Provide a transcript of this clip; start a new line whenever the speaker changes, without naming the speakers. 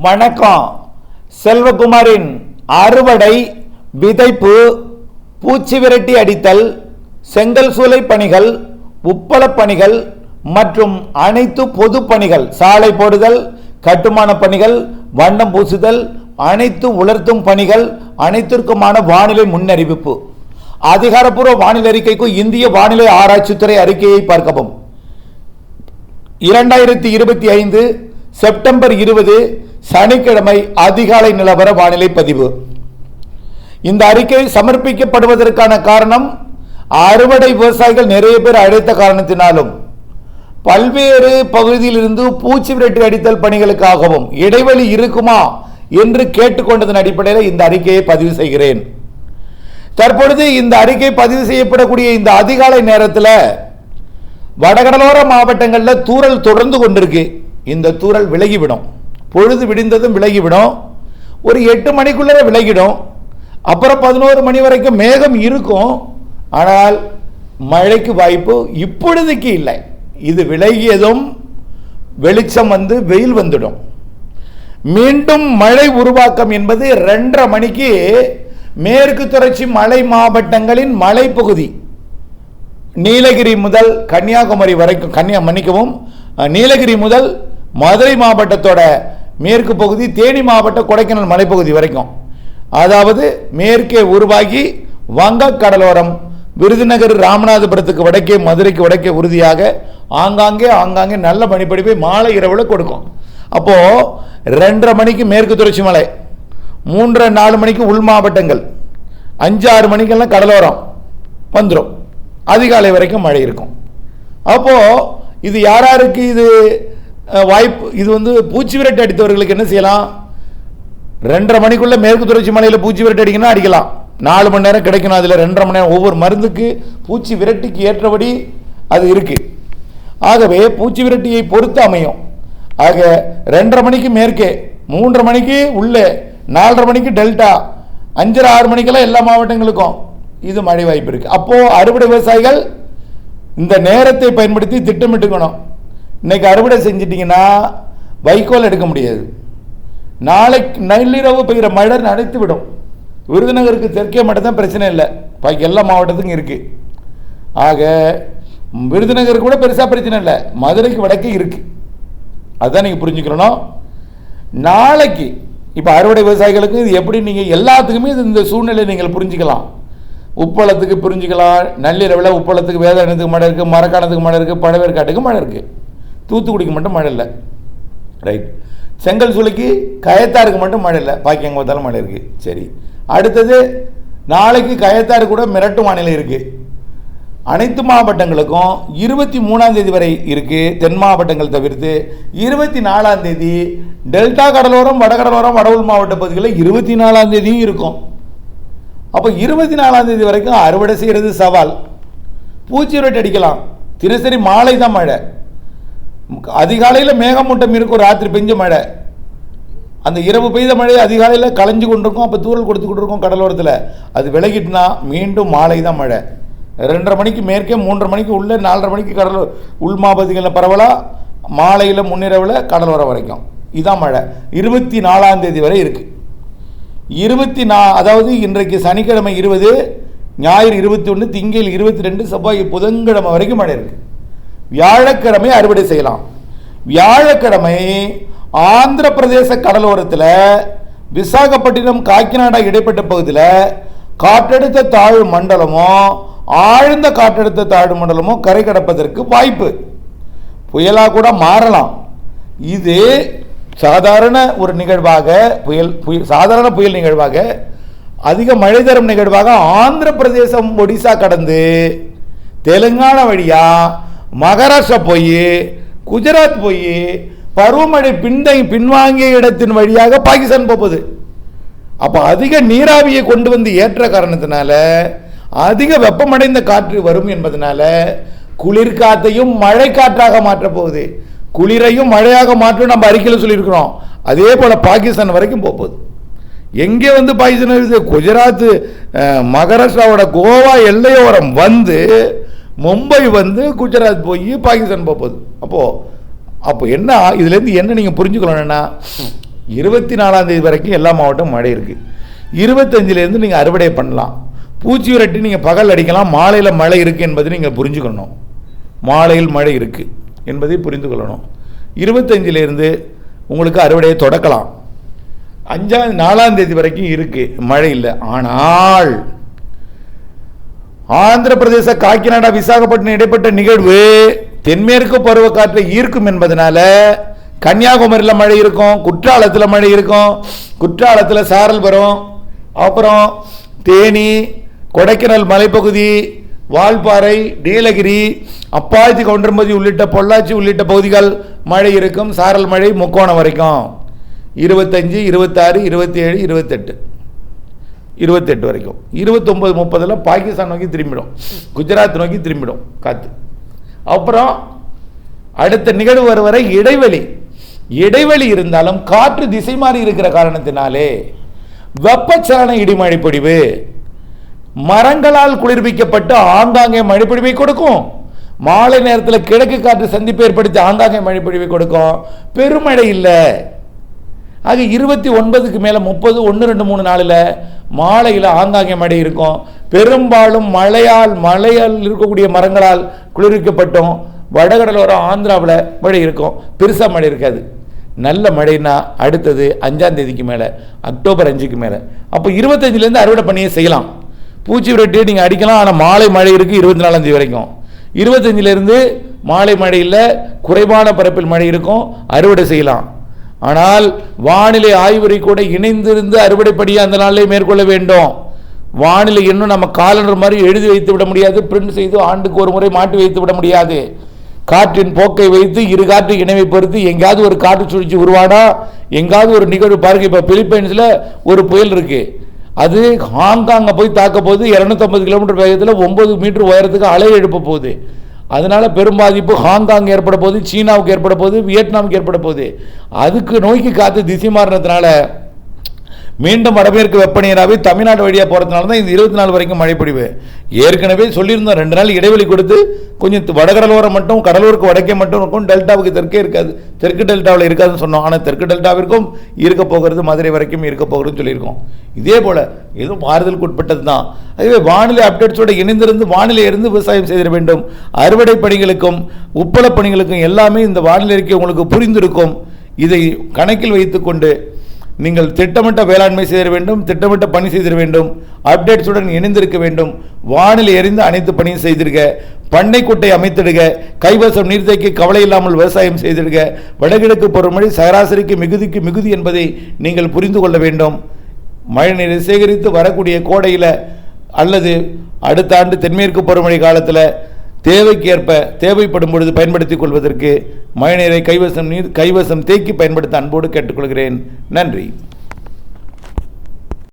வணக்கம். செல்வகுமாரின் அறுவடை, விதைப்பு, பூச்சி விரட்டி அடித்தல், செங்கல் சூளை பணிகள், உப்பள பணிகள் மற்றும் அனைத்து பொது பணிகள், சாலை போடுதல், கட்டுமான பணிகள், வண்ணம் பூசுதல், அனைத்து உலர்த்தும் பணிகள் அனைத்திற்குமான வானிலை முன்னறிவிப்பு. அதிகாரப்பூர்வ வானிலை அறிக்கைக்கு இந்திய வானிலை ஆராய்ச்சித்துறை அறிக்கையை பார்க்கவும். 2025 செப்டம்பர் 20 சனிக்கிழமை அதிகாலை நிலவர வானிலை பதிவு. இந்த அறிக்கை சமர்ப்பிக்கப்படுவதற்கான காரணம், அறுவடை விவசாயிகள் நிறைய பேர் அழைத்த காரணத்தினாலும், பல்வேறு பகுதியிலிருந்து பூச்சி விரட்டி அடித்தல் பணிகளுக்காகவும் இடைவெளி இருக்குமா என்று கேட்டுக்கொண்டதன் அடிப்படையில் இந்த அறிக்கையை பதிவு செய்கிறேன். தற்பொழுது இந்த அறிக்கை பதிவு செய்யப்படக்கூடிய இந்த அதிகாலை நேரத்தில் வடகடலோர மாவட்டங்களில் தூறல் தொடர்ந்து கொண்டிருக்கு. இந்த தூறல் விலகிவிடும், பொழுது விடிந்ததும் விலகிவிடும். ஒரு 8 மணிக்குள்ள விலகிடும். அப்புறம் 11 மணி வரைக்கும் மேகம் இருக்கும். ஆனால் மழைக்கு வாய்ப்பு இப்பொழுதுக்கு இல்லை. இது விலகியதும் வெளிச்சம் வந்து வெயில் வந்துடும். மீண்டும் மழை உருவாக்கம் என்பது 2:30 மணிக்கு மேற்கு தொடர்ச்சி மலை மாவட்டங்களின் மலைப்பகுதி, நீலகிரி முதல் கன்னியாகுமரி வரைக்கும், நீலகிரி முதல் மதுரை மாவட்டத்தோட மேற்கு பகுதி, தேனி மாவட்ட கொடைக்கானல் மலைப்பகுதி வரைக்கும், அதாவது மேற்கே உருவாகி வங்க கடலோரம், விருதுநகர், ராமநாதபுரத்துக்கு வடக்கே, மதுரைக்கு வடக்கே உறுதியாக ஆங்காங்கே நல்ல பனிப்பொழிவை மாலை இரவில் கொடுக்கும். அப்போ 2:30 மணிக்கு மேற்கு தொடர்ச்சி மலை, 3-4 மணிக்கு உள் மாவட்டங்கள், 5-6 மணிக்கெல்லாம் கடலோரம் வந்துடும். அதிகாலை வரைக்கும் மழை இருக்கும். அப்போ இது யாருக்கு இது வாய்ப்பு? இது வந்து பூச்சி விரட்டி அடித்தவர்களுக்கு என்ன செய்யலாம்? 2:30 மணிக்குள்ள மேற்கு தொடர்ச்சி மலையில் பூச்சி விரட்டி அடிக்கணும், அடிக்கலாம். 4 மணி நேரம் கிடைக்கணும். அதில் 2:30 மணி நேரம் ஒவ்வொரு மருந்துக்கு பூச்சி விரட்டிக்கு ஏற்றபடி அது இருக்கு. ஆகவே பூச்சி விரட்டியை பொறுத்து அமையும். ஆக 2:30 மணிக்கு மேற்கே, 3:30 மணிக்கு உள்ளே, 4:30 மணிக்கு டெல்டா, 5-6 மணிக்கெல்லாம் எல்லா மாவட்டங்களுக்கும் இது மழை வாய்ப்பு இருக்கு. அப்போ அறுவடை விவசாயிகள் இந்த நேரத்தை பயன்படுத்தி திட்டமிட்டுக்கணும். இன்னைக்கு அறுவடை செஞ்சிட்டீங்கன்னா வைக்கோல் எடுக்க முடியாது. நாளைக்கு நள்ளிரவு பெய்கிற மழை நனைத்து விடும். விருதுநகருக்கு தெற்கே மட்டும் தான் பிரச்சனை இல்லை, பாக்கி எல்லா மாவட்டத்துக்கும் இருக்கு. ஆக விருதுநகருக்கு கூட பெருசா பிரச்சனை இல்லை, மதுரைக்கு வடக்கே இருக்கு. அதுதான் நீங்க புரிஞ்சுக்கணும். நாளைக்கு இப்ப அறுவடை விவசாயிகளுக்கு இது எப்படி, நீங்க எல்லாத்துக்குமே இந்த சூழ்நிலை நீங்கள் புரிஞ்சுக்கலாம். உப்பளத்துக்கு புரிஞ்சுக்கலாம். நள்ளிரவில் உப்பளத்துக்கு, வேதாரணத்துக்கு மழை இருக்கு, மரக்காணத்துக்கு மழை இருக்கு, பழவேற்காட்டுக்கு மழை இருக்கு, தூத்துக்குடிக்கு மட்டும் மழை இல்லை. ரைட். செங்கல் சூளைக்கு, கயத்தாருக்கு மட்டும் மழை இல்லை, பாக்கி எங்க பார்த்தாலும் மழை இருக்கு. சரி, அடுத்தது நாளைக்கு கயத்தாறு கூட மிரட்டும் வானிலை இருக்கு. அனைத்து மாவட்டங்களுக்கும் 23ஆம் தேதி வரை இருக்கு, தென் மாவட்டங்கள் தவிர்த்து. 24ஆம் தேதி டெல்டா கடலோரம், வடகடலோரம், வடவுள் மாவட்ட பகுதிகளில் 24ஆம் தேதியும் இருக்கும். அப்போ 24ஆம் தேதி வரைக்கும் அறுவடை செய்யறது சவால். பூச்சி விரட்டி அடிக்கலாம். தினசரி மாலை தான் மழை, அதிகாலையில் மேகமூட்டம் இருக்கும், ராத்திரி பெஞ்ச மழை. அந்த இரவு பெய்த மழை அதிகாலையில் களைஞ்சு கொண்டிருக்கும், அப்போ தூரல் கொடுத்து கொண்டிருக்கும் கடலோரத்தில். அது விலகிட்டுனா மீண்டும் மாலை தான் மழை. 2:30 மணிக்கு மேற்கே, 3:30 மணிக்கு உள்ள, 4:30 மணிக்கு கடல் உள் மாவட்டங்களில் பரவலா, மாலையில் முன்னிரவில் கடலோரம் வரைக்கும் இதான் மழை. 24ஆம் தேதி வரை இருக்கு. அதாவது இன்றைக்கு சனிக்கிழமை 20, ஞாயிறு 21, திங்கள் 22, செவ்வாய் புதன்கிழமை வரைக்கும் மழை இருக்கு. வியாழக்கிழமை அறுவடை செய்யலாம். வியாழக்கிழமை ஆந்திர பிரதேச கடலோரத்தில், விசாகப்பட்டினம், காக்கிநாடா இடைப்பட்ட பகுதியில் காற்றழுத்த தாழ்வு மண்டலமோ, ஆழ்ந்த காற்றழுத்த தாழ்வு மண்டலமோ கரை கடப்பதற்கு வாய்ப்பு, புயலா கூட மாறலாம். இது சாதாரண ஒரு நிகழ்வாக, சாதாரண புயல் நிகழ்வாக, அதிக மழை தரும் நிகழ்வாக ஆந்திர பிரதேசம், ஒடிசா கடந்து தெலுங்கானா வழியா மகாராஷ்டிரா போய், குஜராத் போய், பருவமழை பின்வாங்கிய இடத்தின் வழியாக பாகிஸ்தான் போகுது. அப்ப அதிக நீராவியை கொண்டு வந்து ஏற்ற காரணத்தினால அதிக வெப்பமடைந்த காற்று வரும் என்பதனால குளிர்காற்றையும் மழை காற்றாக மாற்ற போகுது. குளிரையும் மழையாக மாற்றும் நம்ம அறிக்கையில் சொல்லியிருக்கிறோம். அதே போல பாகிஸ்தான் வரைக்கும் போகுது. எங்கே வந்து பாகிஸ்தான் இருக்குது? குஜராத், மகாராஷ்டிராவோட கோவா எல்லையோரம் வந்து மும்பை வந்து குஜராத் போய் பாகிஸ்தான் போகுது. அப்போ என்ன இதுலேருந்து என்ன நீங்கள் புரிஞ்சுக்கணும்னா, 24ஆம் தேதி வரைக்கும் எல்லா மாவட்டம் மழை இருக்குது. 25லேருந்து நீங்கள் அறுவடை பண்ணலாம். பூச்சி விரட்டி நீங்கள் பகல் அடிக்கலாம். மாலையில் மழை இருக்குது என்பதை நீங்கள் புரிஞ்சுக்கணும். மாலையில் மழை இருக்குது என்பதை புரிந்து கொள்ளணும். 25லேருந்து உங்களுக்கு அறுவடையை தொடக்கலாம். 4ஆம் தேதி வரைக்கும் இருக்குது மழை இல்லை. ஆனால் ஆந்திர பிரதேச காக்கிநாடா விசாகப்பட்டினம் இடைப்பட்ட நிகழ்வு தென்மேற்கு பருவக்காற்றை ஈர்க்கும் என்பதனால கன்னியாகுமரியில் மழை இருக்கும், குற்றாலத்தில் மழை இருக்கும். குற்றாலத்தில் சாரல் வரும். அப்புறம் தேனி, கொடைக்கானல் மலைப்பகுதி, வால்பாறை, நீலகிரி, அப்பாச்சி, கவுண்டர்மதி உள்ளிட்ட பொள்ளாச்சி உள்ளிட்ட பகுதிகள் மழை இருக்கும். சாரல் மழை முக்கோணம் வரைக்கும் 25, 26, 27, 28 வரைக்கும். 29, 30 பாகிஸ்தான் நோக்கி திரும்பிடும், குஜராத் நோக்கி திரும்பிடும் காத்து. அப்புறம் அடுத்த நிகழ்வு வர வரை இடைவெளி இருந்தாலும் காற்று திசை மாறி இருக்கிற காரணத்தினாலே வெப்பச்சலன இடிமழை பொழிவு மரங்களால் குளிர்விக்கப்பட்டு ஆங்காங்கே மழைப்பொழிவை கொடுக்கும். மாலை நேரத்தில் கிழக்கு காற்று சந்திப்பு ஏற்படுத்தி ஆங்காங்கே மழைப்பொழிவை கொடுக்கும். பெருமழை இல்லை. ஆக 29க்கு மேலே 30, 1, 2, 3 நாளில் மாலையில் ஆங்காங்கே மழை இருக்கும். பெரும்பாலும் மழையால் இருக்கக்கூடிய மரங்களால் குளிர்விக்கப்பட்டும் வடகடலோரம் ஆந்திராவில் மழை இருக்கும். பெருசாக மழை இருக்காது. நல்ல மழைன்னா அடுத்தது 5ஆம் தேதிக்கு மேலே, அக்டோபர் 5க்கு மேலே. அப்போ 25லேருந்து அறுவடை பண்ணியே செய்யலாம். பூச்சி விரட்டி நீங்கள் அடிக்கலாம். ஆனால் மாலை மழை இருக்குது 24ஆம் தேதி வரைக்கும். 25லேருந்து மாலை மழையில் குறைவான பரப்பில் மழை இருக்கும், அறுவடை செய்யலாம். ஆனால் வானிலை ஆய்வுரை கூட இணைந்திருந்து அறுவடைப்படியாக அந்த நாளிலே மேற்கொள்ள வேண்டும். வானிலை இன்னும் நம்ம காலண்டர் மாதிரி எழுதி வைத்து விட முடியாது, பிரிண்ட் செய்து ஆண்டுக்கு ஒரு முறை மாட்டி வைத்து விட முடியாது. காற்றின் போக்கை வைத்து இரு காற்று இணைவை பொறுத்து எங்கேயாவது ஒரு காற்று சுழற்சி உருவானா, எங்காவது ஒரு நிகழ்வு பாருங்க. இப்போ பிலிப்பைன்ஸில் ஒரு புயல் இருக்கு, அது ஹாங்காங்கை போய் தாக்க போகுது. 250 கிலோமீட்டர் வேகத்தில் 9 மீட்டர் உயரத்துக்கு அலை எழுப்ப போகுது. அதனால பெரும் பாதிப்பு ஹாங்காங் ஏற்பட போகுது, சீனாவுக்கு ஏற்பட போகுது, வியட்நாமுக்கு ஏற்பட போகுது. அதுக்கு நோக்கி காத்து திசை மாறினதுனால மீண்டும் வடமேற்கு வெப்பநீராவே தமிழ்நாடு வழியாக போகிறதுனால தான் இந்த 24 வரைக்கும் மழை பொழிவு. ஏற்கனவே சொல்லியிருந்தோம் 2 நாள் இடைவெளி கொடுத்து கொஞ்சம் வடகடலோரம் மட்டும், கடலூருக்கு வடக்கே மட்டும் இருக்கும், டெல்டாவுக்கு தெற்கே இருக்காது, தெற்கு டெல்டாவில் இருக்காதுன்னு சொன்னோம். ஆனால் தெற்கு டெல்டாவிற்கும் இருக்க போகிறது, மதுரை வரைக்கும் இருக்க போகிறதுன்னு சொல்லியிருக்கோம். இதே போல் எதுவும் மாறுதலுக்கு உட்பட்டது தான். அதுவே வானிலை அப்டேட்ஸோடு இணைந்திருந்து வானிலை இருந்து விவசாயம் செய்திட வேண்டும். அறுவடை பணிகளுக்கும் உப்பள பணிகளுக்கும் எல்லாமே இந்த வானிலை அறிக்கை உங்களுக்கு புரிந்திருக்கும். இதை கணக்கில் வைத்துக்கொண்டு நீங்கள் திட்டமிட்ட வேளாண்மை செய்திட வேண்டும், திட்டமிட்ட பணி செய்திட வேண்டும், அப்டேட்ஸுடன் இணைந்திருக்க வேண்டும். வானிலை அறிந்து அனைத்து பணியும் செய்திருக்க, பண்ணை குட்டை அமைத்திடுக, கைவசம் நீர்த்தேக்கி கவலை இல்லாமல் விவசாயம் செய்திடுக. வடகிழக்கு பருவமழை சராசரிக்கு மிகுதிக்கு மிகுதி என்பதை நீங்கள் புரிந்து கொள்ள வேண்டும். மழை நீரை சேகரித்து வரக்கூடிய கோடையில் அல்லது அடுத்த ஆண்டு தென்மேற்கு பருவமழை காலத்தில் தேவைக்கேற்ப தேவைப்படும் பொழுது பயன்படுத்திக் கொள்வதற்கு மழைநீரை கைவசம் தேக்கி பயன்படுத்த அன்போடு கேட்டுக்கொள்கிறேன். நன்றி.